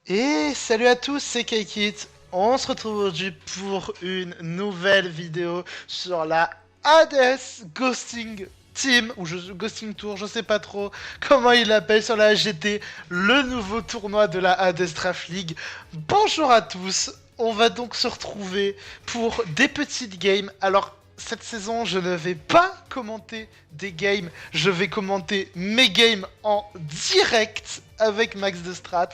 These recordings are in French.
Et salut à tous, c'est Kaikit. On se retrouve aujourd'hui pour une nouvelle vidéo sur la Hades Ghosting Team, ou Ghosting Tour, je sais pas trop comment il l'appelle sur la GT, le nouveau tournoi de la Hades Draft League. Bonjour à tous, on va donc se retrouver pour des petites games. Alors, cette saison, je ne vais pas commenter des games, je vais commenter mes games en direct avec Max de Strat.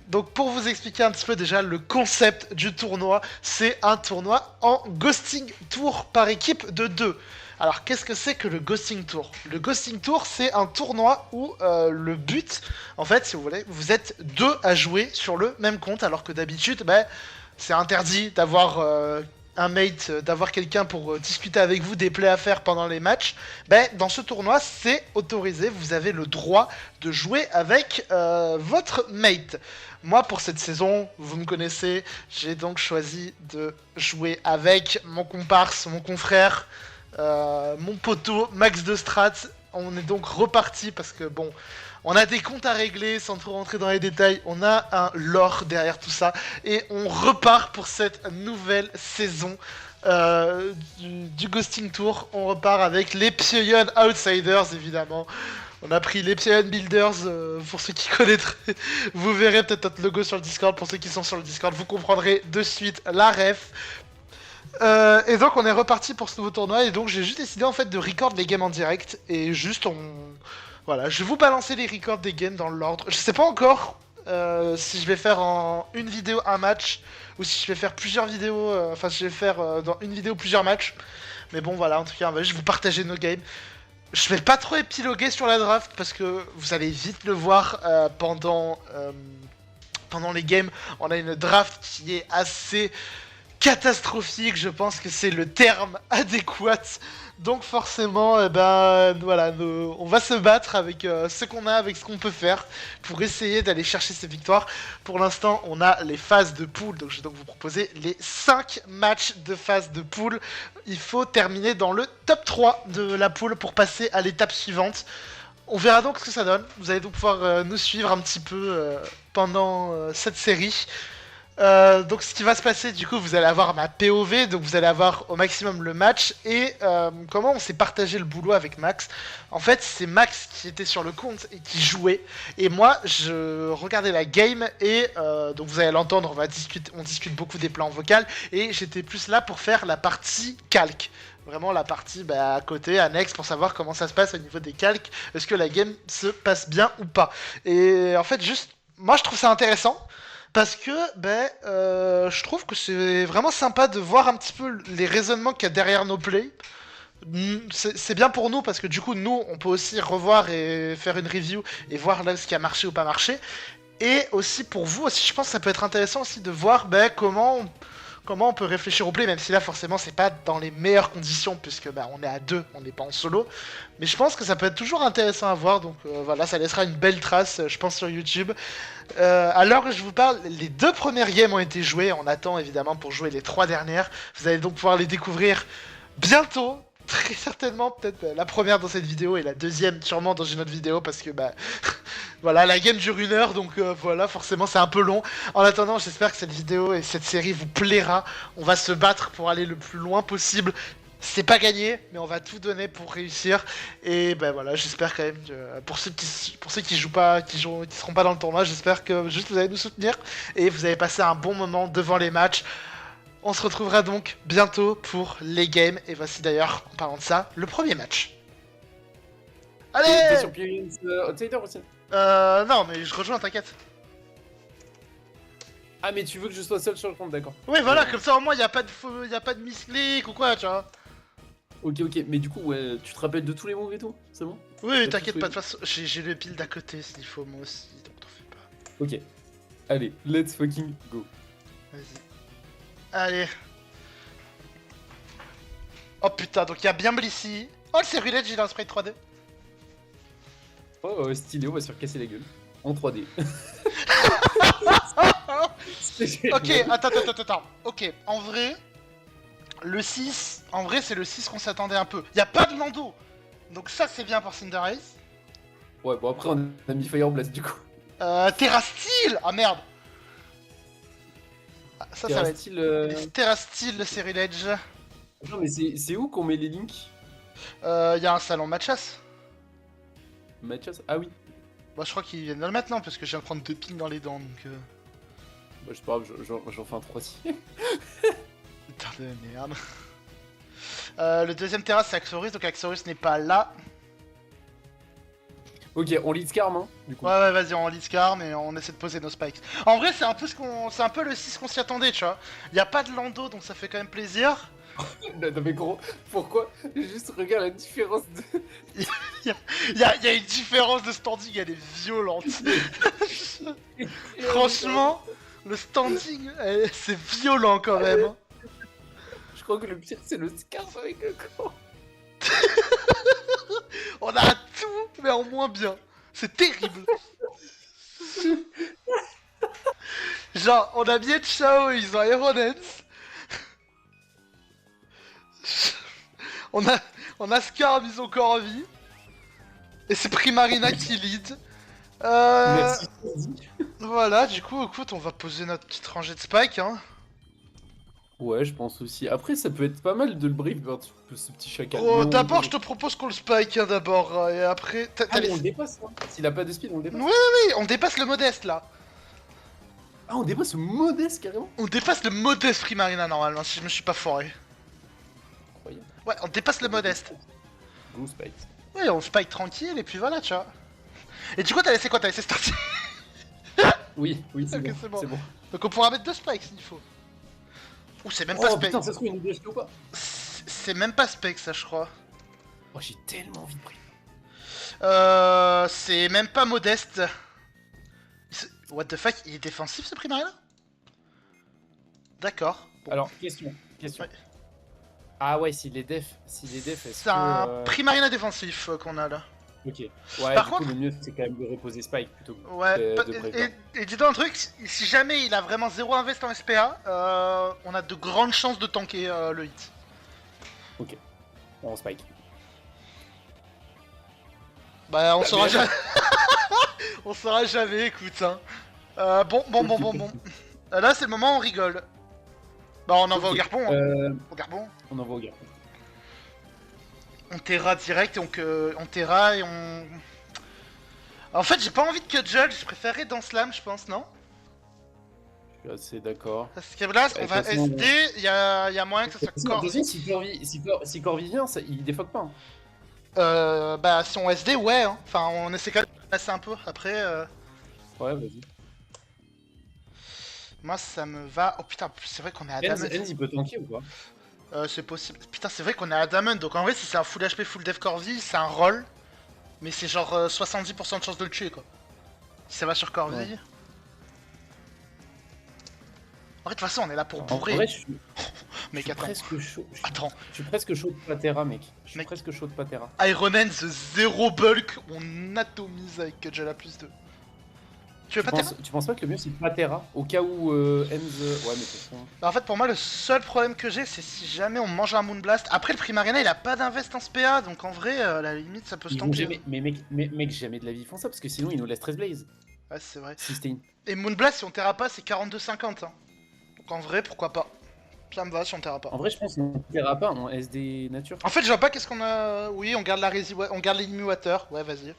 Donc pour vous expliquer un petit peu déjà le concept du tournoi, c'est un tournoi en ghosting tour par équipe de 2. Alors qu'est-ce que c'est que le ghosting tour? Le ghosting tour, c'est un tournoi où le but, en fait, si vous voulez, vous êtes deux à jouer sur le même compte, alors que d'habitude, c'est interdit d'avoir un mate, d'avoir quelqu'un pour discuter avec vous des plays à faire pendant les matchs. Dans ce tournoi, c'est autorisé, vous avez le droit de jouer avec votre mate. Moi, pour cette saison, vous me connaissez, j'ai donc choisi de jouer avec mon comparse, mon confrère, mon poteau, Max de Strat. On est donc reparti parce que bon, on a des comptes à régler sans trop rentrer dans les détails. On a un lore derrière tout ça et on repart pour cette nouvelle saison du Ghosting Tour. On repart avec les Psioyon Outsiders évidemment. On a pris les Psion Builders pour ceux qui connaîtraient. Vous verrez peut-être notre logo sur le Discord. Pour ceux qui sont sur le Discord, vous comprendrez de suite la ref. Et donc on est reparti pour ce nouveau tournoi. Et donc j'ai juste décidé en fait de record les games en direct. Et juste on... Voilà, je vais vous balancer les records des games dans l'ordre. Je sais pas encore si je vais faire en une vidéo un match. Ou si je vais faire plusieurs vidéos. Enfin si je vais faire dans une vidéo plusieurs matchs. Mais bon voilà, en tout cas, je vais vous partager nos games. Je vais pas trop épiloguer sur la draft parce que vous allez vite le voir pendant les games. On a une draft qui est assez catastrophique, je pense que c'est le terme adéquat. Donc forcément, voilà, on va se battre avec ce qu'on a, avec ce qu'on peut faire pour essayer d'aller chercher ces victoires. Pour l'instant, on a les phases de poule, donc je vais donc vous proposer les 5 matchs de phase de poule. Il faut terminer dans le top 3 de la poule pour passer à l'étape suivante. On verra donc ce que ça donne. Vous allez donc pouvoir nous suivre un petit peu pendant cette série. Donc ce qui va se passer, du coup, vous allez avoir ma POV, donc vous allez avoir au maximum le match et comment on s'est partagé le boulot avec Max. En fait, c'est Max qui était sur le compte et qui jouait, et moi je regardais la game et donc vous allez l'entendre, on discute beaucoup des plans vocaux et j'étais plus là pour faire la partie calque. Vraiment la partie à côté, annexe, pour savoir comment ça se passe au niveau des calques, est-ce que la game se passe bien ou pas. Et en fait, juste, moi je trouve ça intéressant. Parce que je trouve que c'est vraiment sympa de voir un petit peu les raisonnements qu'il y a derrière nos plays. C'est bien pour nous parce que du coup, nous, on peut aussi revoir et faire une review et voir là ce qui a marché ou pas marché. Et aussi pour vous aussi, je pense que ça peut être intéressant aussi de voir comment on peut réfléchir au play, même si là forcément c'est pas dans les meilleures conditions puisque on est à deux, on n'est pas en solo. Mais je pense que ça peut être toujours intéressant à voir, donc voilà, ça laissera une belle trace, je pense, sur YouTube. À l'heure où je vous parle, les 2 premières games ont été jouées, on attend évidemment pour jouer les 3 dernières. Vous allez donc pouvoir les découvrir bientôt. Très certainement, peut-être la première dans cette vidéo et la deuxième sûrement dans une autre vidéo parce que voilà, la game dure 1 heure donc voilà, forcément c'est un peu long. En attendant, j'espère que cette vidéo et cette série vous plaira. On va se battre pour aller le plus loin possible. C'est pas gagné, mais on va tout donner pour réussir. Et voilà, j'espère quand même que pour ceux qui jouent pas, qui seront pas dans le tournoi, j'espère que juste vous allez nous soutenir et vous allez passer un bon moment devant les matchs. On se retrouvera donc bientôt pour les games. Et voici d'ailleurs, en parlant de ça, le premier match. T'es Allez. sur Pyrins Outsider aussi. Non, mais je rejoins, t'inquiète. Ah, mais tu veux que je sois seul sur le compte, d'accord. Oui, voilà, comme ça au moins, y a pas de misclick ou quoi, tu vois. Ok, mais du coup, ouais, tu te rappelles de tous les moves et tout? C'est bon? Oui, T'as t'inquiète tout pas, de souhaité. toute façon, j'ai le pile d'à côté s'il faut, moi aussi, donc t'en fais pas. Ok. Allez, let's fucking go. Vas-y. Allez. Oh putain, donc il y a bien Blissy. Oh, le Cerulette, j'ai un spray 3D. Oh, stylé, on va se faire casser la gueule. En 3D. Ok, attends. Ok, en vrai, le 6, en vrai, c'est le 6 qu'on s'attendait un peu. Y a pas de Lando. Donc ça, c'est bien pour Cinderace. Ouais, bon, après, on a mis Fire Blast du coup. Terra Steel. Ah merde. Ah, ça Terra va être Steel, les Terra Steel Série Ledge. Non, mais c'est où qu'on met les links? Il y a un salon Matchas. Mathias? Ah oui. Bah, je crois qu'ils viennent de le mettre, non, parce que je viens de prendre 2 pings dans les dents, donc. Bah, je sais pas, j'en fais un troisième. Putain de merde. Le deuxième Terra, c'est Axorus, donc Axorus n'est pas là. Ok, on lead Scarm, hein, du coup. Ouais, vas-y, on lit Scar, mais on essaie de poser nos spikes. En vrai, c'est un peu c'est un peu le 6 qu'on s'y attendait, tu vois. Y a pas de Lando, donc ça fait quand même plaisir. Non, mais gros, pourquoi? Juste regarde la différence de. Y a une différence de standing, elle est violente. Franchement, le standing, c'est violent quand même. Hein. Je crois que le pire, c'est le Scarf avec le corps. On a tout, mais en moins bien. C'est terrible. Genre, on a bien Chao, ils ont Aerodance. On a, on a Scar, ils ont Corvi. Et c'est Primarina qui lead. Merci. Voilà, du coup, écoute, on va poser notre petite rangée de spike, hein. Ouais, je pense aussi. Après, ça peut être pas mal de le brief, ce petit chacal. Oh, Non, d'abord, non. je te propose qu'on le spike, hein, d'abord, et après... Ah, mais on le dépasse, hein. S'il a pas de speed, on le dépasse. Oui, on dépasse le modeste, là. Ah, on dépasse modeste, carrément. On dépasse le modeste Primarina, normalement, si je me suis pas foiré. Incroyable. Ouais, on dépasse le modeste. Go Spike. Ouais, on spike tranquille, et puis voilà, tu vois. Et du coup, t'as laissé quoi? T'as laissé starter. Oui, c'est Ok, bon. c'est bon. C'est bon. Donc on pourra mettre 2 spikes s'il faut. Ouh, c'est même pas Oh spike. putain, ça se trouve, il nous déchire ou pas? C'est même pas spike, ça, je crois. Oh, j'ai tellement envie de brief. C'est même pas modeste. What the fuck, il est défensif ce Primarina? D'accord. Bon. Alors, question. Ouais. Ah ouais, s'il est def, est-ce C'est que... un Primarina défensif qu'on a là. Ok. Ouais, Par du contre- coup, le mieux, c'est quand même de reposer Spike plutôt que Ouais, de break down. et dis-toi un truc, si jamais il a vraiment 0 invest en SPA, on a de grandes chances de tanker le hit. Ok. On Spike. Bah, on Bah, saura mais- jamais. On saura jamais, écoute. Hein. Bon. Là, c'est le moment où on rigole. Bah, on envoie au Ok. Garpon. Hein. Au Garpon. On envoie au gars. On terra direct, donc on terra et on... En fait, j'ai pas envie de cut Judge, je préférerais dans Slam, je pense, non? Je suis assez d'accord. Parce que là, on Ouais, va de toute façon, SD, il y a moyen que ça soit Attention, Corvi. si Corvi vient, il défoque pas. Hein. Bah, si on SD, ouais, hein. Enfin, on essaie quand même de passer un peu, après... Ouais, vas-y. Moi, ça me va... Oh putain, c'est vrai qu'on est à Adamant. Enz, il peut tanker ou pas? C'est possible. Putain, c'est vrai qu'on est à Adamant, donc en vrai, si c'est un full HP, full dev Corvi, c'est un roll. Mais c'est genre 70% de chance de le tuer, quoi. Si ça va sur Corvi... Ouais. En vrai, de toute façon, on est là pour En bourrer. vrai, je suis Mec, attends. presque chaud. Attends. Je suis presque chaud de Patera, mec. Je suis Mec. presque chaud de Patera. Iron Hands, 0 bulk, on atomise avec Kujala plus 2. Tu veux pas terra? Tu penses pas que le mieux c'est Patera au cas où Enz. Ouais, mais de toute façon. Bah, en fait, pour moi, le seul problème que j'ai, c'est si jamais on mange un Moonblast. Après, le Primarina, il a pas d'invest en SPA, donc en vrai, à la limite, ça peut se Ils vont tanker. jamais. Mais mec, jamais de la vie ils font ça parce que sinon ils nous laissent 13 Blaze. Ouais, c'est vrai. Sustain. Et Moonblast, si on terra pas, c'est 42,50. Hein. Donc en vrai, pourquoi pas. Ça me va si on terra pas. En vrai, je pense qu'on Patera pas en SD nature. En fait, je vois pas qu'est-ce qu'on a. Oui, on garde la Rési... on garde l'Enemy Water. Ouais, vas-y.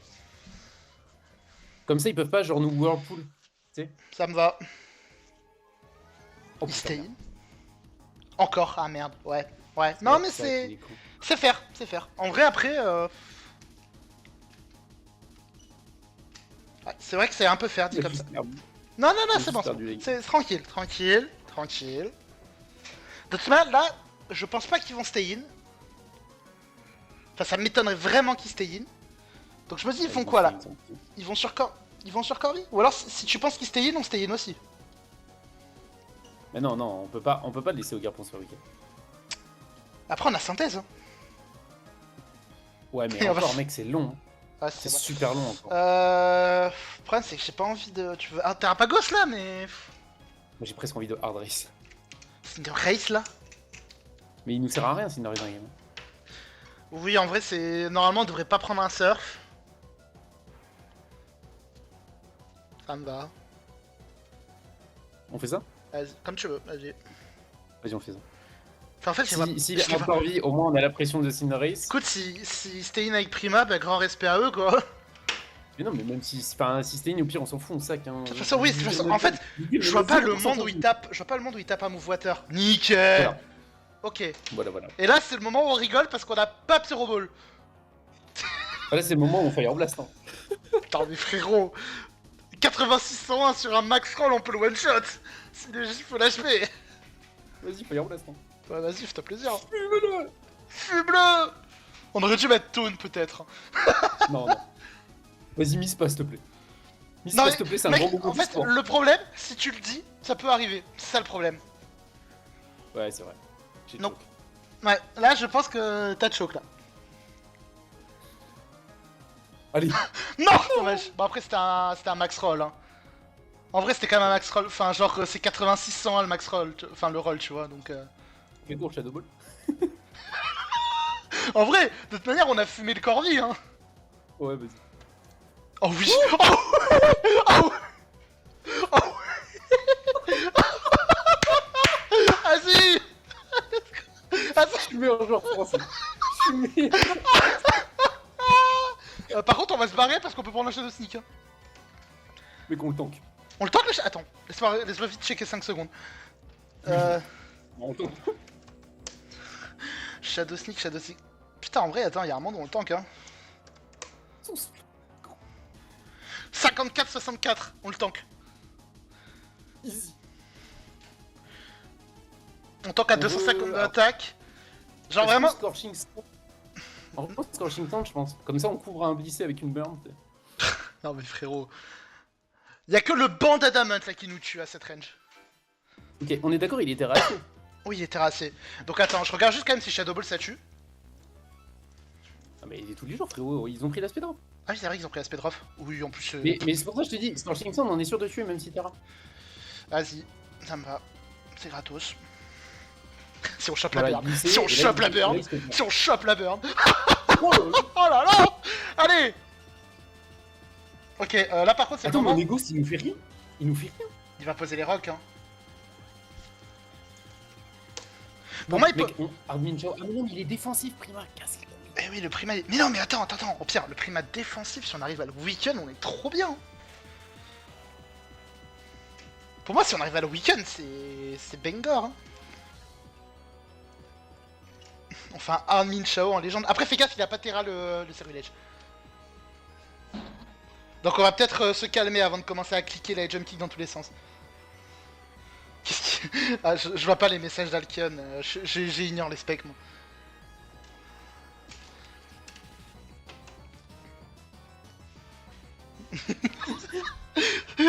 Comme ça, ils peuvent pas genre nous Whirlpool. Tu sais. Ça me va. Oh, Il putain, stay merde. in. Encore. Ah merde. Ouais. Ouais. Non, Ouais, mais c'est vrai qu'il c'est. est con. C'est faire. C'est faire. En vrai, après. Ouais, c'est vrai que c'est un peu faire dit Il a comme ça. juste perdu. Non, J'ai c'est bon. juste perdu les gars. C'est tranquille. De toute manière, là, je pense pas qu'ils vont stay in. Enfin, ça m'étonnerait vraiment qu'ils stay in. Donc je me dis, ils font quoi là? Ils vont sur Corvi? Ou alors, si tu penses qu'ils stay in, on stay in aussi. Mais non, on peut pas le laisser au Garpon sur le week-end. Après, on a synthèse. Hein. Ouais, mais Et on va- encore, mec, c'est long. Hein. Ouais, C'est c'est vrai. super long encore. Le problème, c'est que j'ai pas envie de. Tu veux. Ah, t'as un Pagos là, mais. Moi, j'ai presque envie de hard race. C'est une race là. Mais il nous sert à rien s'il n'arrive rien. Oui, en vrai, c'est. Normalement, on devrait pas prendre un surf. Ça me va. On fait ça? Vas-y, comme tu veux, vas-y. Vas-y, on fait ça. Enfin, en fait, S'il est encore vie, au moins on a la pression de Cinderace. Écoute, si Stein avec Prima, bah grand respect à eux, quoi. Mais non, mais même si c'était une, au pire, on s'en fout, on sac. Hein. De toute façon, oui, de toute façon, en fait, je vois pas le monde où il tape. Je vois pas le monde où il tape un move water. Nickel. Voilà. Ok. Voilà, voilà. Et là, c'est le moment où on rigole parce qu'on a pas Pyro Ball. Là, c'est le moment où on Fire Blast. Hein. Putain, mais frérot, 86-101 sur un max roll, on peut le one shot. S'il est juste full HP. Vas-y, Fire Blast. Hein. Ouais, vas-y, fais-toi plaisir. Fume-le. Fume-le. On aurait dû mettre Toon peut-être. Non, non. Vas-y, Miss pas, s'il te plaît. Miss Non, pas, mais, s'il te plaît, c'est un mec, grand beaucoup en fait, d'histoire. le problème, si tu le dis, ça peut arriver. C'est ça le problème. Ouais, c'est vrai. J'ai Non. choke. Ouais, là, je pense que t'as de choc là. Allez. Non, dommage. Bon, après, c'était un max roll. Hein. En vrai, c'était quand même un max roll. Enfin, genre, c'est 86-101 le max roll. Enfin, le roll, tu vois. Donc. Fais court, Shadow Ball. En vrai, de toute manière, on a fumé le corvi. Hein. Ouais, vas-y. Oh oui. Oh, oh, oh. Vas-y. Je suis meilleur joueur français. Je suis meilleur. Par contre, on va se barrer parce qu'on peut prendre la Shadow Sneak. Hein. Mais qu'on le tank. On le tente le Attends, laisse-moi vite checker 5 secondes. Non, on le tank. Shadow Sneak, Shadow Sneak. Putain, en vrai, attends, y'a un monde où on le tank, hein. 54-64, on le tank. Easy. On tank à 250 d'attaque. Genre Est-ce vraiment. que Scorching Stand- En vrai, Scorching Stand, je pense. Comme ça, on couvre un blissé avec une burn. Non, mais frérot. Y'a que le banc d'Adamant là qui nous tue à cette range. Ok, on est d'accord, il était raté. Oui, il est terrassé. Donc attends, je regarde juste quand même si Shadow Ball ça tue. Ah, mais tous les jours, frérot, ils ont pris l'aspect drop. Ah oui, c'est vrai qu'ils ont pris l'aspect drop. Oui, en plus. Mais c'est pour ça que je te dis, Scorching Stand, on est sûr de tuer, même si t'es rare. Vas-y, ça me va. C'est gratos. Si on chope Voilà, la burn. glissé, Si on et là, chope la il- burn. là, il se fait Si on chope la burn. Oh là là. Oh là là. Allez. Ok, là par contre c'est le Attends, moment. mon Ego, il nous fait rien. Il nous fait rien. Il va poser les rocks, hein. Pour moi, il peut. Mec, Armin Chao. Ah, mais non, mais il est défensif, Prima. Casse les couilles. Eh oui, le primat. Mais non, mais attends. Au pire, le primat défensif, si on arrive à le week-end, on est trop bien. Pour moi, si on arrive à le week-end, c'est Bangor. Hein. Enfin, Armin Chao en légende. Après, fais gaffe, il a pas Terra le Cerulege. Donc, on va peut-être se calmer avant de commencer à cliquer la jump kick dans tous les sens. Qu'est-ce qui... Ah, je vois pas les messages d'Alkion. J'ignore les specs, moi.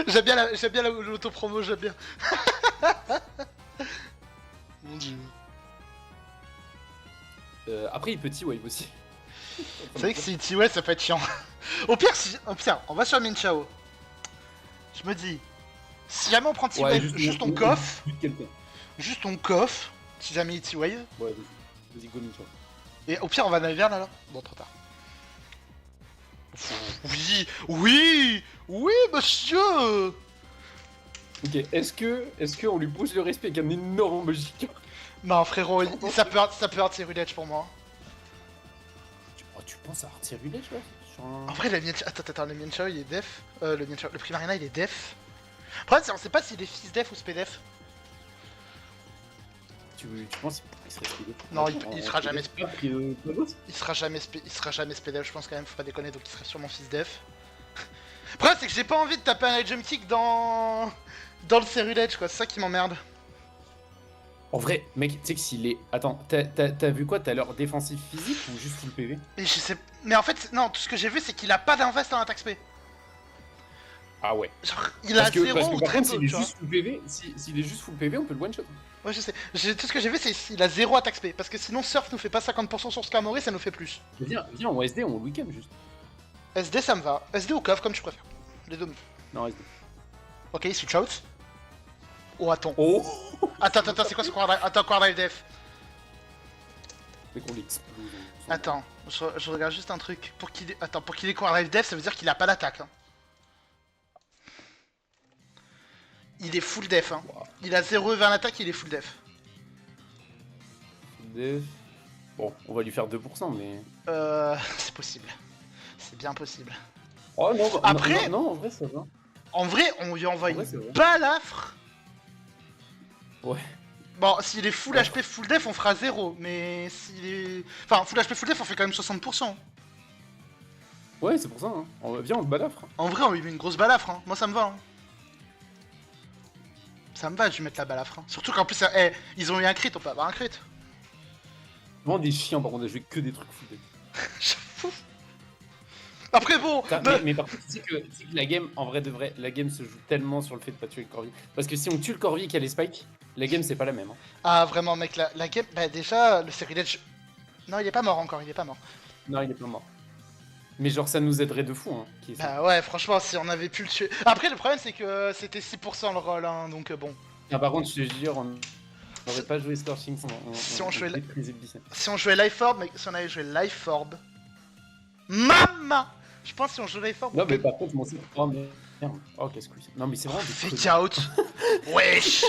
j'aime bien l'auto-promo, j'aime bien. Mon dieu. Après, il peut T-Wave aussi. C'est vrai que si T-Wave, ça peut être chiant. Au pire, on va sur Min Chao. Je me dis, si jamais on prend T-Wave, juste on coffre. Juste on coffre, si jamais il T-Wave. Ouais, vas-y, go Ninja. Et au pire, on va Naverne alors. Bon, trop tard. Oui, monsieur. Ok, est-ce que on lui pose le respect avec un énorme magique? Non, frérot, ça peut être Cerulege pour moi. Tu penses à Artie Village là sur un... En vrai, le Mienshao... Attends, le Mienshao, il est def. Le Primarina, il est def. Après, on sait pas s'il est fils def ou spé-def. Tu penses qu'il serait spé? Non, il sera jamais spé. Il sera jamais spé-def, je pense quand même, faut pas déconner, donc il sera sûrement fils def. Après, c'est que j'ai pas envie de taper un jump kick dans le Cerulege, quoi, c'est ça qui m'emmerde. En vrai, mec, tu sais que s'il est... Attends, t'as vu quoi? T'as leur défensif physique ou juste full PV? Mais je sais... Mais en fait, non, tout ce que j'ai vu, c'est qu'il a pas d'invest en attaque spé. Ah ouais. Genre, il a 0 ou par très contre, peu, s'il est tu vois. juste full PV, s'il est juste full PV, on peut le one shot. Ouais, je sais. Tout ce que j'ai vu, c'est qu'il a 0 attaque spé. Parce que sinon, Surf nous fait pas 50% sur Skarmory, ça nous fait plus. Viens, en SD, on le week-end juste. SD, ça me va. SD ou KOF, comme tu préfères. Les deux. Non, SD. Ok, il switch out. Oh, attends. Oh. Attends, c'est quoi ce Quad Drive? Attends, Quad Drive Def. Mais qu'on l'explose. Attends, je regarde juste un truc. Pour qu'il ait Quad Drive Def, ça veut dire qu'il a pas d'attaque. Hein. Il est full def, hein. Wow. Il a 0 vers l'attaque, il est full def. Bon, on va lui faire 2%, mais... C'est possible. C'est bien possible. Oh non, Après- non, en vrai, ça va. En vrai, on lui envoie En vrai, une c'est vrai. balafre. Ouais. Bon, s'il est full Ouais. HP full def, on fera 0. Mais s'il est... Enfin, full HP full def, on fait quand même 60%. Ouais, c'est pour ça, hein. Viens, on se balafre. En vrai, on lui met une grosse balafre, hein. Moi, ça me va, hein. Ça me va de lui mettre la balafre, hein. Surtout qu'en plus, ils ont eu un crit, on peut avoir un crit. Vraiment des chiens, par contre, à jouer que des trucs fous. J'avoue. Après, bon... Putain, ne- mais par contre, tu sais que la game, en vrai de vrai, la game se joue tellement sur le fait de pas tuer le Corvi. Parce que si on tue le Corvi et qu'il y a les spikes, la game c'est pas la même. Hein. Ah, vraiment, mec, la game... Bah, déjà, le Cyrilege... Non, il est pas mort encore, il est pas mort. Non, il est pas mort. Mais genre, ça nous aiderait de fou. Hein, Bah ouais, franchement, si on avait pu le tuer... Après, le problème, c'est que c'était 6% le roll, hein, donc bon. Ah, par contre, je te jure, on n'aurait pas joué Scorching Sun. Si on jouait déprisait le lycée. Si on jouait Life Orb, mais si on avait joué Life Orb... Mama! Je pense que si on joue Life Orb... Non, mais par contre, mon site. Oh merde. Oh, qu'est-ce que c'est. Non, mais c'est vraiment des Fake conneries. out. Wesh.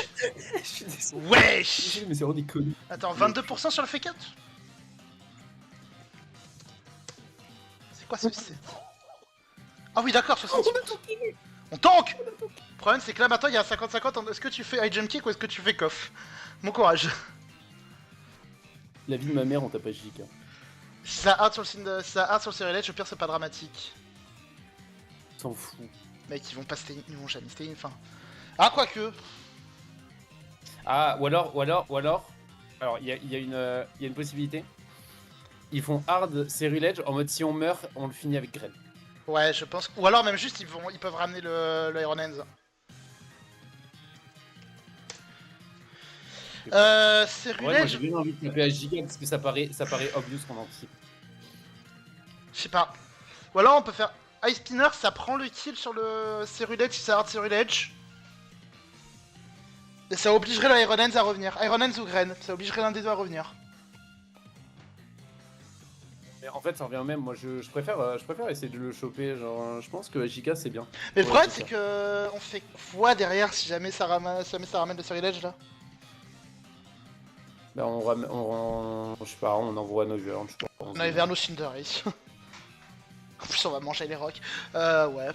Je suis désolé. Wesh. Mais c'est vraiment des conneries. Attends, 22% sur le fake out? C'est quoi ce c'est? Ah oui, d'accord, 60. On tank. Le problème, c'est que là, maintenant, il y a 50-50. Est-ce que tu fais high jump kick ou est-ce que tu fais coff? Mon courage. La vie de ma mère, on tape pas JK. Si ça hard sur le Cyrilege, au pire, c'est pas dramatique. S'en fout. Mec, ils vont pas stay, ils vont jamais stay, enfin... Ah, quoique. Ah, ou alors, alors il y a une possibilité. Ils font hard Cyrilege en mode si on meurt, on le finit avec Gren. Ouais, je pense. Ou alors même juste ils peuvent ramener le Iron Hands. Ouais, moi Cyrilege, j'ai bien envie de taper à Giga parce que ça paraît obvious qu'on anticipe. je sais pas. Ou alors on peut faire Ice Spinner, ça prend le kill sur le Cyrilege si c'est hard Cyrilege. Et ça obligerait le Iron Hands à revenir. Iron Hands ou Gren, ça obligerait l'un des deux à revenir. Mais en fait ça revient au même, moi je préfère essayer de le choper, genre je pense que Giga c'est bien. Mais le Ouais, problème c'est c'est ça. que on fait quoi derrière si jamais ça ramène le Cyrilege là? Bah je sais pas, on envoie nos joueurs, je pense. On a vers nos Cinderace. En plus on va manger les rocks. Ouais.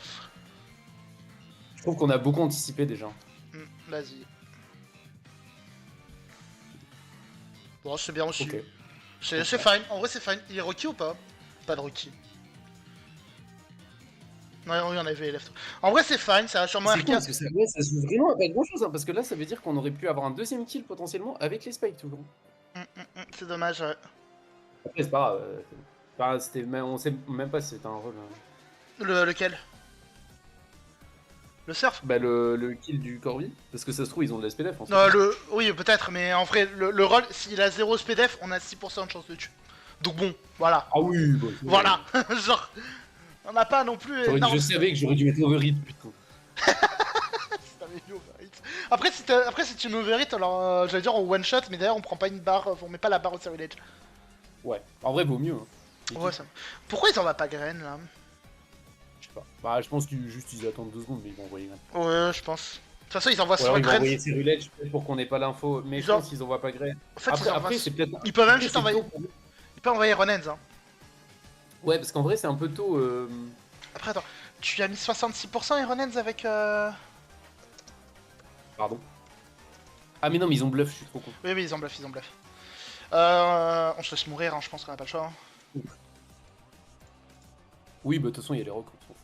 Je trouve qu'on a beaucoup anticipé déjà. Vas-y. Bon, c'est bien aussi. Ok. C'est fine, en vrai c'est fine. Il est rookie ou pas? Pas de rookie. Non, oui, on avait left. En vrai c'est fine, ça a sûrement un C'est RK. cool parce que ça, ouais, ça se joue vraiment à pas grand chose, hein, parce que là ça veut dire qu'on aurait pu avoir un deuxième kill potentiellement avec les spikes toujours. C'est dommage, ouais. Après c'est pas grave, on sait même pas si c'était un rôle. Lequel? Le surf? Bah le kill du Corvi, parce que ça se trouve ils ont de la SPDF en fait. Non, oui, peut-être, mais en vrai, le roll, s'il a 0 SPDF, on a 6% de chance de tuer. Donc bon, voilà. Ah oui, bah, Voilà. Genre, on n'a pas non plus... Je savais que j'aurais dû mettre overhit putain. Si t'avais mis overhit. Après, si tu mets overhit, alors j'allais dire on one shot, mais d'ailleurs on prend pas une barre, on met pas la barre au Cyrilege. Ouais, en vrai vaut mieux. Hein. Ouais, ça... Pourquoi ils en va pas Gren là? Je sais pas. Bah je pense qu'ils juste ils attendent 2 secondes mais ils vont envoyer Gren. Ouais, je pense. De toute façon, ils envoient Ou alors sur ils vont Gren. envoyer Cyrilege pour qu'on ait pas l'info, mais je Genre- pense qu'ils envoient pas Gren. En fait, Après c'est peut-être... Ils peuvent même après, juste c'est envoyer. tôt pour- Ils peuvent envoyer Ronens, hein. Ouais parce qu'en vrai c'est un peu tôt... Après, attends, tu as mis 66% et Ronens avec. Pardon. Ah mais non mais ils ont bluff, je suis trop con. Oui, ils ont bluff, ils ont bluff. On se laisse mourir, hein, je pense qu'on a pas le choix. Hein. Oui bah de toute façon il y a les rocs, on s'en fout.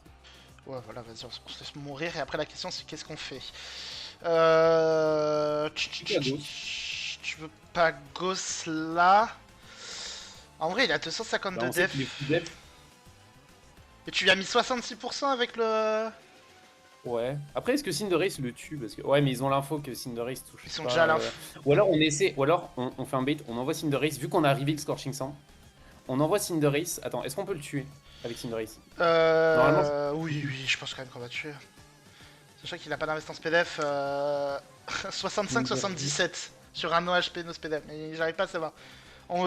Ouais, voilà, vas-y, on se laisse mourir. Et après, la question, c'est qu'est-ce qu'on fait Tu veux pas Ghost là? En vrai, il a 252 Bah, on sait def. qu'il est full def. Et tu lui as mis 66% avec le. Ouais. Après, est-ce que Cinderace le tue parce que... Ouais, mais ils ont l'info que Cinderace touche. Ils sont pas, déjà à l'info. Ou alors on essaie, ou alors on fait un bait, on envoie Cinderace, vu qu'on a arrivé le Scorching Sand, on envoie Cinderace. Attends, est-ce qu'on peut le tuer avec Cinderace? Oui, je pense quand même qu'on va tuer. Sachant qu'il a pas d'investance PDF. 65-77 sur un no HP, no SPDF. Mais j'arrive pas à savoir.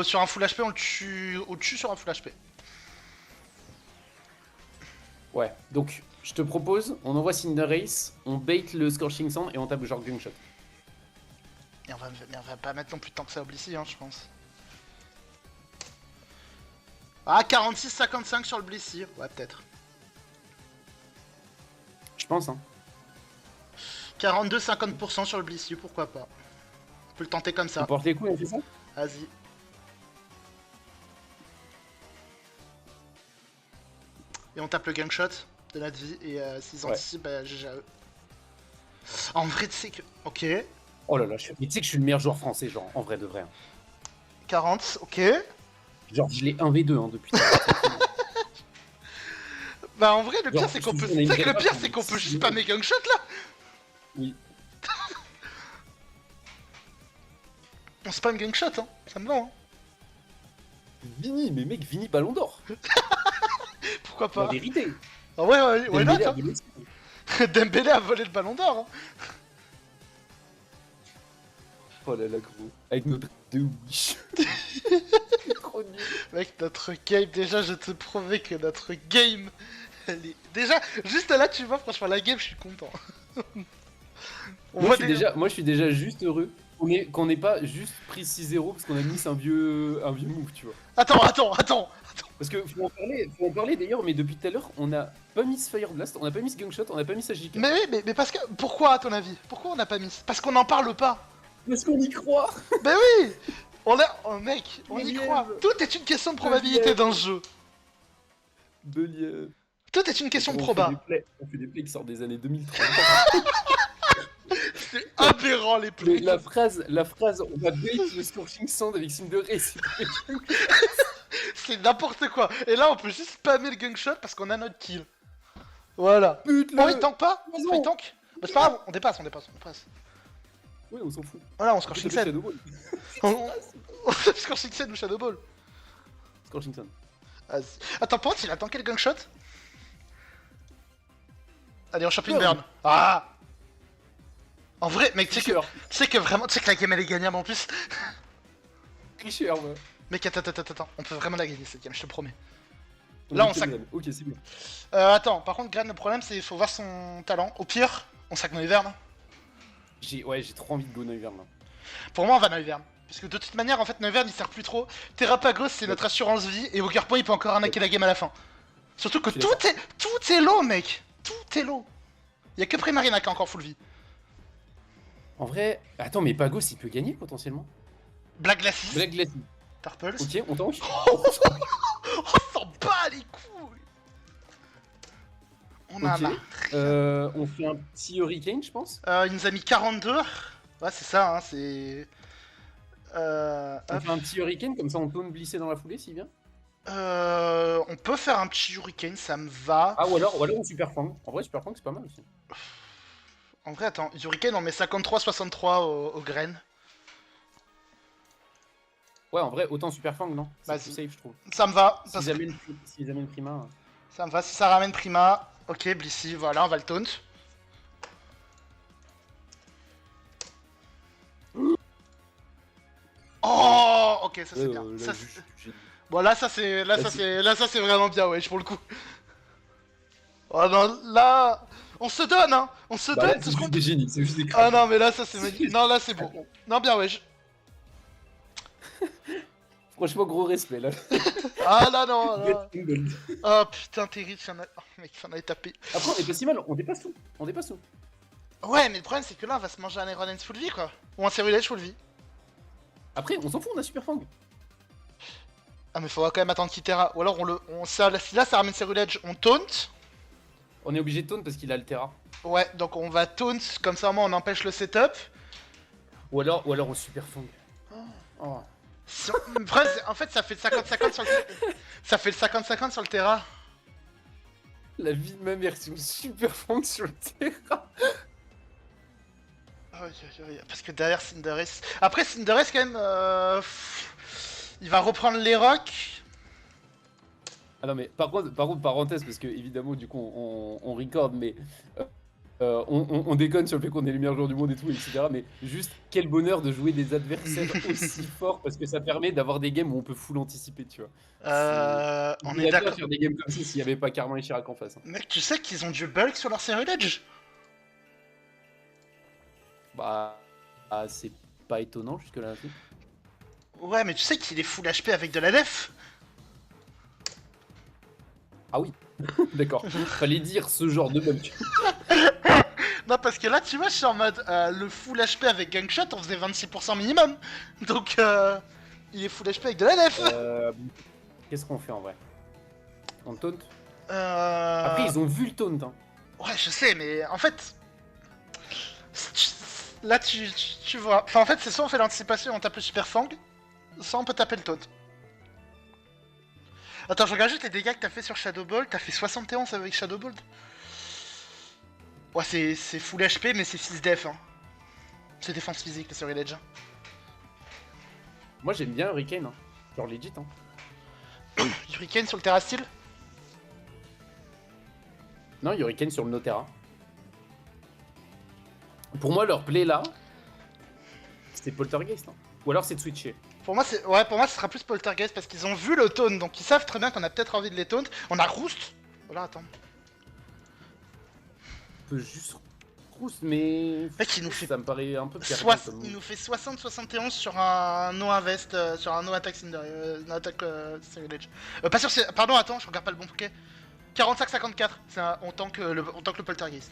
Sur un full HP, on le tue sur un full HP. Ouais, donc Je te propose, on envoie Cinderace, on bait le Scorching Sand et on tape genre Gunshot. Et on va pas mettre non plus de temps que ça au Blissey, hein, je pense. Ah, 46-55 sur le Blissey. Ouais, peut-être. Je pense, hein. 42-50% sur le Blissey, pourquoi pas. On peut le tenter comme On ça. porte les coups et on fait ça. Vas-y. Et on tape le Gunshot de notre vie. Et s'ils anticipent, bah GG à eux. En vrai, tu sais que... Ok. Oh là là, mais tu sais que je suis le meilleur joueur français, genre, en vrai de vrai. 40, ok. Genre, je l'ai 1v2 hein, depuis. Bah en vrai, le pire Genre, c'est qu'on peut... on a une Tu sais que le pire réponse, c'est qu'on peut mais juste spammer Gunshot là. Oui. On spam Gunshot, hein. Ça me va, hein. Vini, mais mec, Vini Ballon d'Or. Pourquoi La pas. vérité. Ah ouais, why not, Dembélé a hein. volé. Dembélé a volé le ballon d'or, hein. Oh là là, gros. Avec notre de Wish. Trop nul. Mec, notre game, déjà je te promets que notre game, elle est... Déjà, juste là tu vois, franchement la game je suis content. On Moi, voit je suis déjà juste heureux qu'on n'ait pas juste pris 6-0 parce qu'on a mis un vieux move, tu vois. Attends. Parce que faut en parler d'ailleurs, mais depuis tout à l'heure, on n'a pas mis ce Fire Blast, on n'a pas mis ce Gunshot, on n'a pas mis sa JK. Mais oui, mais parce que... Pourquoi à ton avis? Pourquoi on n'a pas mis? Parce qu'on n'en parle pas. Parce qu'on y croit. Mais oui. On a... Oh mec, on y Lièvre. croit. Tout est une question de probabilité Lièvre. dans ce jeu. De lièvre. Tout est une question de proba. On fait des plays qui sortent des années 2030. C'est aberrant les Mais plays. la phrase, on va bait le Scorching Sand avec Cinderace. C'est n'importe quoi. Et là on peut juste spammer le Gunshot parce qu'on a notre kill. Voilà. Bute-le. Oh il tank pas? Mais non. Oh il tank? Bah c'est pas grave, on dépasse. Ouais, on s'en fout. Voilà, on Scorching Sand. Shadow Ball. On Scorching Sand ou Shadow Ball. Scorching Sand. Vas-y. Attends, par contre, il a tanké le Gunshot? Allez, on chope une Burn. burn. Ah! En vrai, mec, tu Tricheur. sais que vraiment, tu sais que la game elle est gagnable en plus. Tricheur, moi. Mec, attends, on peut vraiment la gagner cette game, je te promets. Là, on sac. Ok, c'est bon. Attends, par contre, Gren, le problème c'est qu'il faut voir son talent. Au pire, on sac Noivern. J'ai trop envie de go Noivern là. Pour moi, on va Noivern. Parce que de toute manière, en fait, Noivern il sert plus trop. Terrapagos, c'est notre assurance vie. Et Walker Point, il peut encore arnaquer la game à la fin. Surtout que Je suis tout est low, mec. Tout est low. Y'a que Primarina qui a encore full vie. En vrai, attends, mais Pagos il peut gagner potentiellement. Black Glacis. Black Glass. Purples. Ok, on tank. Oh, on s'en bat les couilles. On a Ok. marre. On fait un petit Hurricane, je pense. Il nous a mis 42. Ouais, c'est ça, hein, c'est... On hop. fait un petit Hurricane, comme ça on peut me glisser dans la foulée s'il vient. On peut faire un petit Hurricane, ça me va. Ah, ou alors on Super Fang. En vrai, Super Fang c'est pas mal aussi. En vrai, attends, Hurricane, on met 53-63 au grain. Ouais, en vrai, autant Super Fang, non? C'est Vas-y. plus safe, je trouve. Ça me va. parce que- S'ils amènent Prima. Ça me va, si ça ramène Prima. Ok, Blissey, voilà, on va le taunt. Oh, ok, ça c'est bien. Ça, c'est- Bon, là, ça c'est vraiment bien, ouais, pour le coup. Oh non, là, on se donne, hein. On se Bah là, donne tout c'est ce qu'on juste des génies, c'est juste des Ah non, mais là, ça c'est magnifique. Non, là, c'est bon. Non, bien, ouais. Franchement, gros respect là. Ah là, non, là. Get Gold. Oh putain, terrible, ça en a... Oh, mec, ça en avait tapé. Après, on est pas si mal, on dépasse tout. Ouais, mais le problème, c'est que là, on va se manger un Iron Hands full vie, quoi. Ou un Cerulege full vie. Après, on s'en fout, on a Super Fang. Ah, mais faudra quand même attendre Kitera. Ou alors, si là, ça ramène Cerulege, on taunt. On est obligé de taunt parce qu'il a le Terra. Ouais, donc on va taunt, comme ça, au moins, on empêche le setup. Ou alors au Super Fang. Oh. Si on... Le problème, en fait, ça fait le 50-50 sur le... Ça fait le 50-50 sur le Terra. La vie de ma mère, c'est une Super Fang sur le Terra. Parce que derrière Cinderace... Après, Cinderace, quand même... Il va reprendre les rocks. Ah non, mais par contre, parenthèse, parce que évidemment, du coup, on record, mais On déconne sur le fait qu'on est les meilleurs joueurs du monde et tout, etc. Mais juste, quel bonheur de jouer des adversaires aussi forts parce que ça permet d'avoir des games où on peut full anticiper, tu vois. On On est a pas d'accord. faire des games comme ça s'il n'y avait pas Karma et Chirac en face. Hein. Mec, tu sais qu'ils ont du bulk sur leur série Ledge? Bah, c'est pas étonnant jusque-là. Aussi. Ouais, mais tu sais qu'il est full HP avec de la def? Ah oui, d'accord. Fallait dire ce genre de bulk. Non, parce que là, tu vois, je suis en mode le full HP avec Gangshot, on faisait 26% minimum. Donc, il est full HP avec de la def. Qu'est-ce qu'on fait en vrai? On taunt? Euh... Après, ils ont vu le taunt. Hein. Ouais, je sais, mais en fait. Là, tu vois. Enfin, en fait, c'est soit on fait l'anticipation et on tape le Super Fang, soit on peut taper le taunt. Attends, je regarde juste les dégâts que t'as fait sur Shadow Ball. T'as fait 71 avec Shadow Ball. Ouais, c'est full HP, mais c'est 6 def. Hein. C'est défense physique, le Série Ledge. Moi, j'aime bien Hurricane. Hein. Genre legit. Hein. Hurricane sur le Terra Steel. Non, Hurricane sur le Notera. Pour moi, leur play là, c'est Poltergeist. Hein. Ou alors c'est de switcher. Pour moi, pour moi, ce sera plus Poltergeist parce qu'ils ont vu le taunt, donc ils savent très bien qu'on a peut-être envie de les taunt. On a Roost. Voilà, attends. On peut juste Roost, mais. Mec, il nous fait. Ça me paraît un peu Il nous fait 60-71 sur un no invest, sur un no attack Cinder, no attack Série Ledge. Pas sûr, pardon, attends, je regarde pas le bon bouquet. 45-54, on tank le Poltergeist.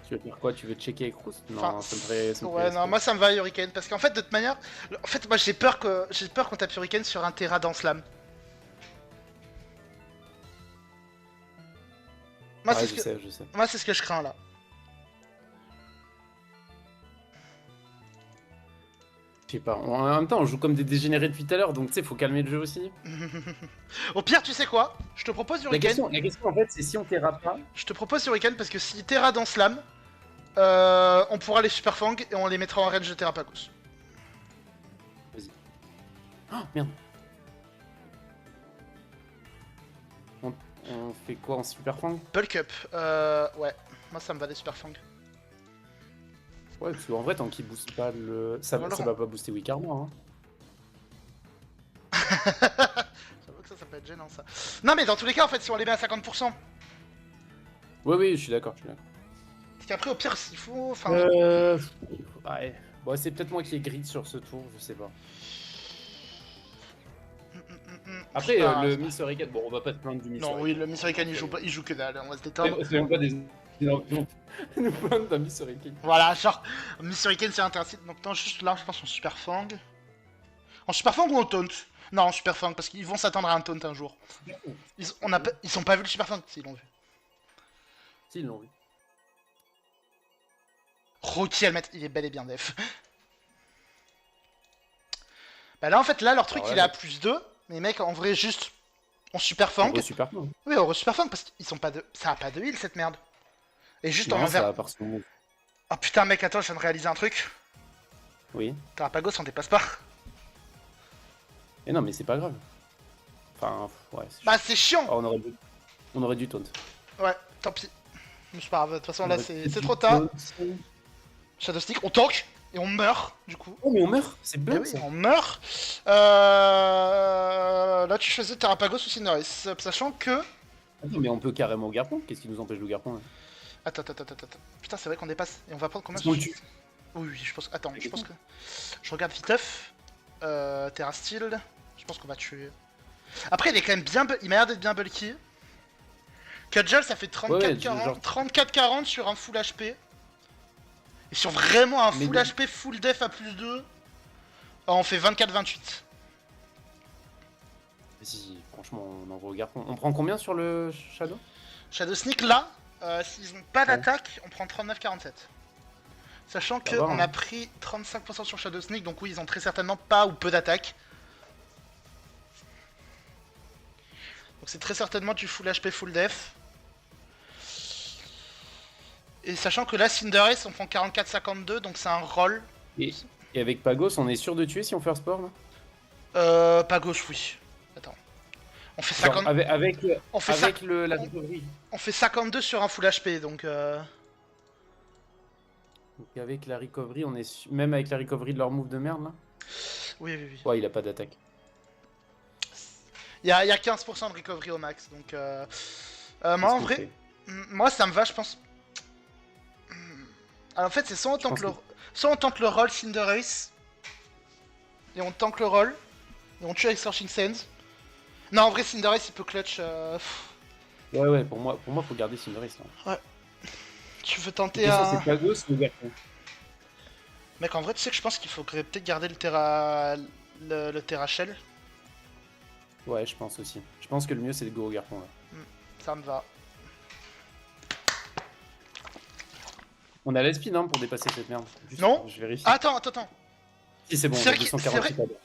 Tu veux faire quoi? Tu veux checker avec Roost? Non, Enfin, ça me ferait. Ouais, non, moi ça me va Hurricane parce qu'en fait, de toute manière, en fait, moi j'ai peur qu'on tape Hurricane sur un Terra dans Slam. Moi, Ouais, je sais. Moi, c'est ce que je crains là. Je sais pas. En même temps, on joue comme des dégénérés depuis tout à l'heure, donc tu sais, faut calmer le jeu aussi. Au pire, tu sais quoi? Je te propose Hurricane. La question en fait, c'est si on terra pas. Je te propose Hurricane parce que si Terra dans Slam, on pourra les Super Fang et on les mettra en range de Terrapagos. Vas-y. Oh merde. On fait quoi en Super Fang? Bulk up. Ouais. Moi, ça me va des Super Fang. Ouais, parce qu'en vrai, tant qu'il booste pas le. Ça va pas booster Wikarma. Hein. J'avoue que ça peut être gênant ça. Non, mais dans tous les cas, en fait, si on les met à 50%. Oui, je suis d'accord. Parce qu'après, au pire, s'il faut. Enfin. Ouais. Bon, c'est peut-être moi qui ai grid sur ce tour, je sais pas. Après, le Miss Hurricane, bon, on va pas te plaindre du Miss Hurricane. Non, oui, le Miss Hurricane, il joue que dalle, on va se détendre. C'est même pas des. Nous plaindre d'un Miss Hurricane. Voilà, genre, Miss Hurricane, c'est interdit. Donc, non, juste là, je pense en Super Fang. En Super Fang ou en Taunt? Non, en Super Fang, parce qu'ils vont s'attendre à un Taunt un jour. Ils sont pas vu le Super Fang, s'ils l'ont vu. Si, ils l'ont vu. Rocky Helmet, il est bel et bien def. Bah là, en fait, là, leur truc, il est à plus 2. Mais mec, en vrai, juste, on Super Fang. Super Fang. Oui, on Super Fang, parce qu'ils sont pas de... Ça a pas de heal, cette merde. Et juste en envers... envers... Oh putain, mec, attends, je viens de réaliser un truc. Oui. Terrapagos, on dépasse pas. Et non, mais c'est pas grave. Enfin, ouais. Bah, c'est chiant. Oh, on aurait dû taunt. Ouais, tant pis. Mais c'est pas grave, de toute façon, là, c'est trop tard. Shadow Stick, on tank et on meurt, du coup. Oh, mais on meurt. C'est bien, oui, ça. on meurt. Là, tu choisis Terrapagos ou Cinderace, sachant que... Attends, mais on peut carrément Garpon. Qu'est-ce qui nous empêche de Garpon là? Attends. Putain, c'est vrai qu'on dépasse. Et on va prendre combien sur... Oui, je pense. Attends, je pense que. Je regarde viteuf. Terra Steel. Je pense qu'on va tuer. Après, il est quand même bien. Il m'a l'air d'être bien bulky. Cudgel, ça fait 34-40 sur un full HP. Et sur vraiment un full HP, full def à plus 2, on fait 24-28. Si, franchement, on envoie au Garpon. On prend combien sur le Shadow? Shadow Sneak, là, s'ils ont pas d'attaque, on prend 39-47. Sachant qu'on a pris 35% sur Shadow Sneak, donc oui, ils ont très certainement pas ou peu d'attaque. Donc c'est très certainement du full HP, full def. Et sachant que là, Cinderace, on prend 44-52, donc c'est un roll. Et avec Pagos, on est sûr de tuer si on fait un sport là? Pagos, oui. Attends. On fait Genre, 50... on fait avec la recovery. on fait 52 sur un full HP, donc... Donc avec la recovery, même avec la recovery de leur move de merde là. Oui, oui, oui. Ouais, il a pas d'attaque. Il y a 15% de recovery au max, donc... moi, en vrai, moi, ça me va, je pense... Alors, en fait, c'est soit on tente le roll Cinderace, et on tank le roll, et on tue avec Scorching Sands. Non, en vrai, Cinderace, il peut clutch... Ouais, pour moi, faut garder Cinderace. Ouais. Tu veux tenter C'est un... Pagos ou Garchomp? Mec, en vrai, tu sais que je pense qu'il faudrait peut-être garder le Terra... le Terra Shell. Ouais, je pense aussi. Je pense que le mieux, c'est le Go Garchomp, là. Ça me va. On a la speed, hein, pour dépasser cette merde. Juste, Non. je vérifie. Attends. Si, c'est bon, on C'est a vrai que- 248 c'est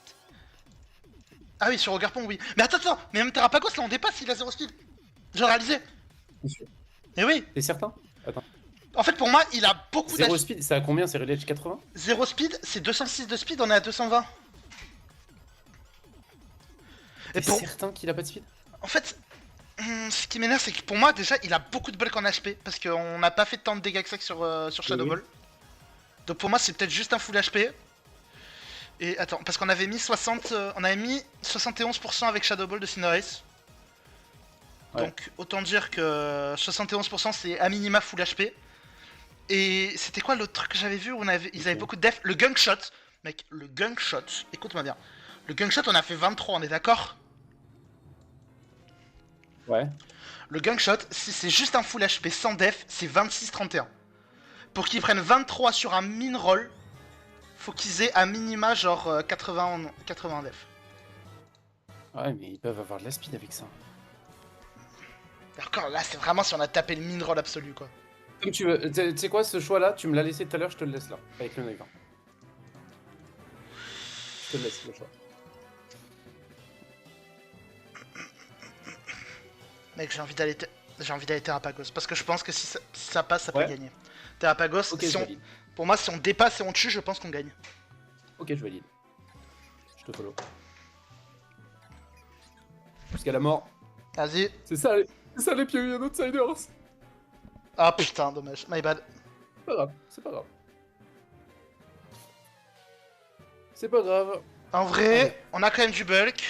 Ah oui, sur Ogarpon, oui. Mais attends, mais même Terrapagos, là, on dépasse, il a 0 speed. J'ai réalisé. Mais oui. T'es certain? Attends. En fait, pour moi, il a beaucoup 0 d'HP. speed, c'est à combien? C'est Relage 80? 0 speed, c'est 206 de speed, on est à 220. T'es Et pour... certain qu'il a pas de speed? En fait, ce qui m'énerve, c'est que pour moi, déjà, il a beaucoup de bulk en HP. Parce qu'on n'a pas fait tant de dégâts que ça sur Shadow Ball. Donc pour moi, c'est peut-être juste un full HP. Et attends, parce qu'on avait mis 60... on avait mis 71% avec Shadow Ball de Cinderace. Ouais. Donc autant dire que 71% c'est à minima full HP. Et c'était quoi l'autre truc que j'avais vu où ils avaient beaucoup de def? Le Gunk Shot. Mec, le Gunk Shot, écoute-moi bien. Le Gunk Shot, on a fait 23, on est d'accord? Ouais. Le Gunk Shot, si c'est juste un full HP sans def, c'est 26-31. Pour qu'ils prennent 23 sur un min roll, faut qu'ils aient à minima genre 80 def. Ouais, mais ils peuvent avoir de la speed avec ça. Et encore là, c'est vraiment si on a tapé le min roll absolu quoi. Comme tu veux. Tu sais quoi, ce choix-là, tu me l'as laissé tout à l'heure, je te le laisse là. Avec le Navant. Je te le laisse, le choix. Mec, j'ai envie d'aller Terrapagos. Parce que je pense que si ça passe, ça peut gagner. Terrapagos, Ok, pour moi, si on dépasse et on tue, je pense qu'on gagne. Ok, je valide. Je te follow. Jusqu'à la mort. Vas-y. C'est ça les Pioneer Outsiders. Ah putain, dommage. My bad. C'est pas grave, c'est pas grave. C'est pas grave. En vrai, Allez. on a quand même du bulk.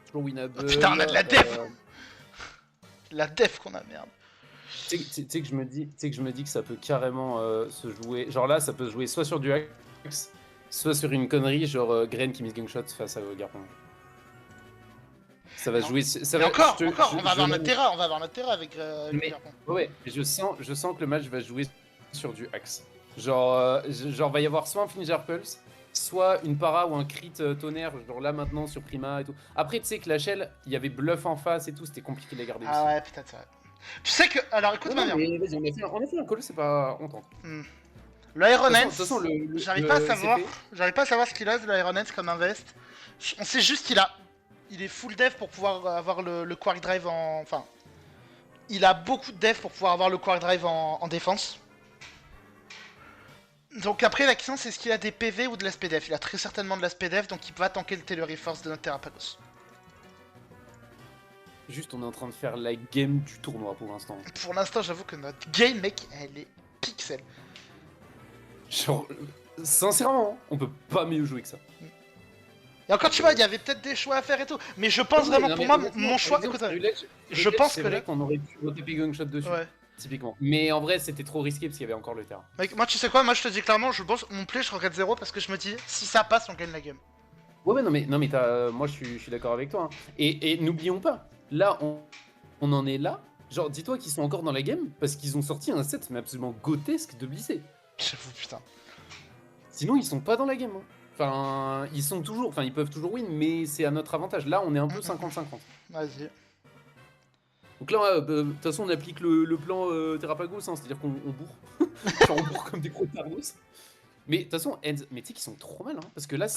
Toujours winnable. Oh, putain, on a de la def. La def qu'on a, merde. Tu sais que je me dis que ça peut carrément se jouer. Genre là, ça peut se jouer soit sur du axe, soit sur une connerie, genre Grain qui mise Gangshot face à Garpon. Ça va se jouer. Ça va, encore, on va avoir notre terrain avec Garpon. Ouais, je sens que le match va se jouer sur du axe. Genre, va y avoir soit un Finisher Pulse, soit une para ou un crit tonnerre, genre là maintenant sur Prima et tout. Après, tu sais que la shell, il y avait bluff en face et tout, c'était compliqué de les garder. Ah aussi. ouais, peut-être, ouais. Tu sais que. Alors écoute-moi bien. Vas-y, on a fait un call, c'est pas. On tente. Le Ironance, De toute façon, j'arrive pas à savoir ce qu'il a, le Ironance comme invest. On sait juste il est full dev pour pouvoir avoir le Quark Drive en. Enfin. Il a beaucoup de dev pour pouvoir avoir le Quark Drive en défense. Donc après, la question c'est est-ce qu'il a des PV ou de l'SPDF? Il a très certainement de l'SPDF, donc il va tanker le Tailory Force de notre Terrapagos. Juste, on est en train de faire la game du tournoi pour l'instant. Pour l'instant, j'avoue que notre game, mec, elle est pixel. Genre, sincèrement, on peut pas mieux jouer que ça. Et encore, tu vois, il y avait peut-être des choix à faire et tout. Mais je pense vraiment, pour moi, mon choix. Écoute, je pense que. qu'on aurait pu taper Gungshot dessus. Ouais. Typiquement. Mais en vrai, c'était trop risqué parce qu'il y avait encore le terrain. Mec, moi, tu sais quoi, moi, je te dis clairement, je pense, mon play, je regrette 0 parce que je me dis, si ça passe, on gagne la game. Ouais, non, mais moi, je suis d'accord avec toi. Hein. Et n'oublions pas, là, on en est là. Genre, dis-toi qu'ils sont encore dans la game parce qu'ils ont sorti un set mais absolument grotesque de Blissé. J'avoue, putain. Sinon, ils sont pas dans la game. Hein. Enfin, ils peuvent toujours win, mais c'est à notre avantage. Là, on est un peu 50-50. Vas-y. Donc là, de toute façon, on applique le plan Terrapagos, hein, c'est-à-dire qu'on bourre. Genre, on bourre comme des gros tardos. Mais de toute façon, Eds, mais tu sais qu'ils sont trop mal, hein, parce que là,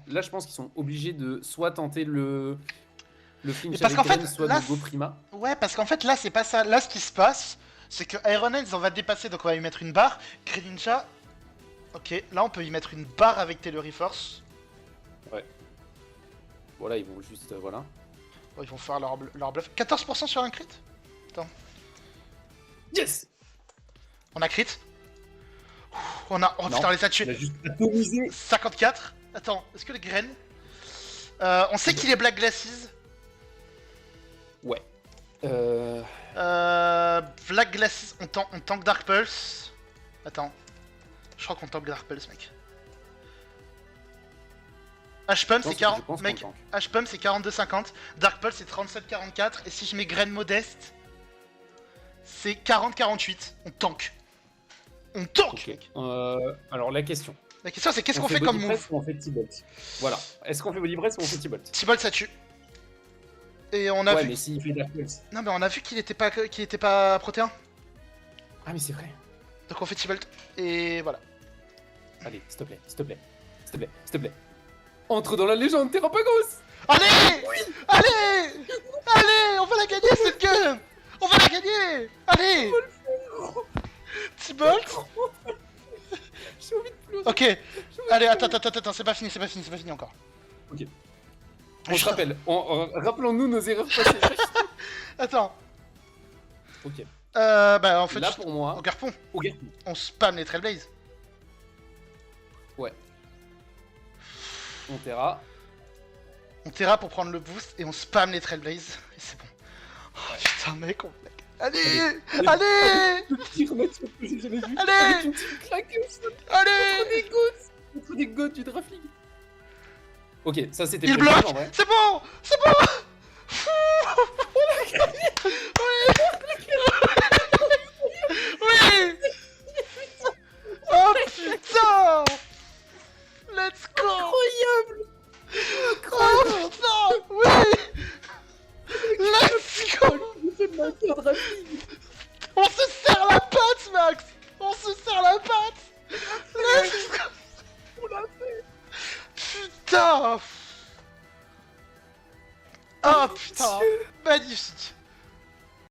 là, je pense qu'ils sont obligés de soit tenter le flinch parce avec qu'en fait, Ren, soit là, de go Prima. Ouais, parce qu'en fait, là, c'est pas ça. Là, ce qui se passe, c'est que Iron Hands, on va dépasser, donc on va lui mettre une barre. Greninja, ok, là, on peut y mettre une barre avec Tailory Force. Ouais. Voilà, ils vont juste, voilà. Oh, ils vont faire leur bluff. 14% sur un crit. Yes. On a crit. On a... Oh Non, putain, on les a On a tués. juste atomisé. 54. Attends, est-ce que les graines... on sait qu'il est Black Glasses. Ouais. Black Glasses, on tank Dark Pulse. Attends. Je crois qu'on tank Dark Pulse, mec. H-Pump c'est 40... Mec, H-Pump c'est 42,50. Dark Pulse c'est 37,44. Et si je mets graine modeste, c'est 40,48. On tank. On tank, Ok. mec. Alors la question. La question c'est qu'est-ce qu'on fait comme Body move? Press ou on fait T-Bolt? Voilà. Est-ce qu'on fait Body Press ou on fait T-Bolt? T-Bolt ça tue. Et on a Ouais, vu... mais s'il fait Dark Pulse. Non mais on a vu qu'il était pas protéin. Ah, mais c'est vrai. Donc on fait T-Bolt. Et voilà. Allez, s'il te plaît, s'il te plaît. S'il te plaît, s'il te plaît. Entre dans la légende, Terrapagos! Allez, allez, allez, on va la gagner cette game. On va la gagner. Allez. T-Bolt. J'ai envie de pleurer. Ok. Allez, attends, c'est pas fini encore. Ok. On se rappelle, rappelons-nous nos erreurs passées. Attends. Ok. Bah en fait, Là pour moi, au garpon, ok. on spam les Trailblaze. Ouais. On terra. On terra pour prendre le boost et on spam les Trailblaze. Et c'est bon. Oh putain mec, Allez, allez, Le pire match que j'ai jamais vu. Allez. Avec une petite claqueuse. allez. Des gouttes. Contre des gouttes du draft league. Ok, ça c'était Il prévisible, bloque. en vrai. C'est bon, c'est bon. On l'a gagné.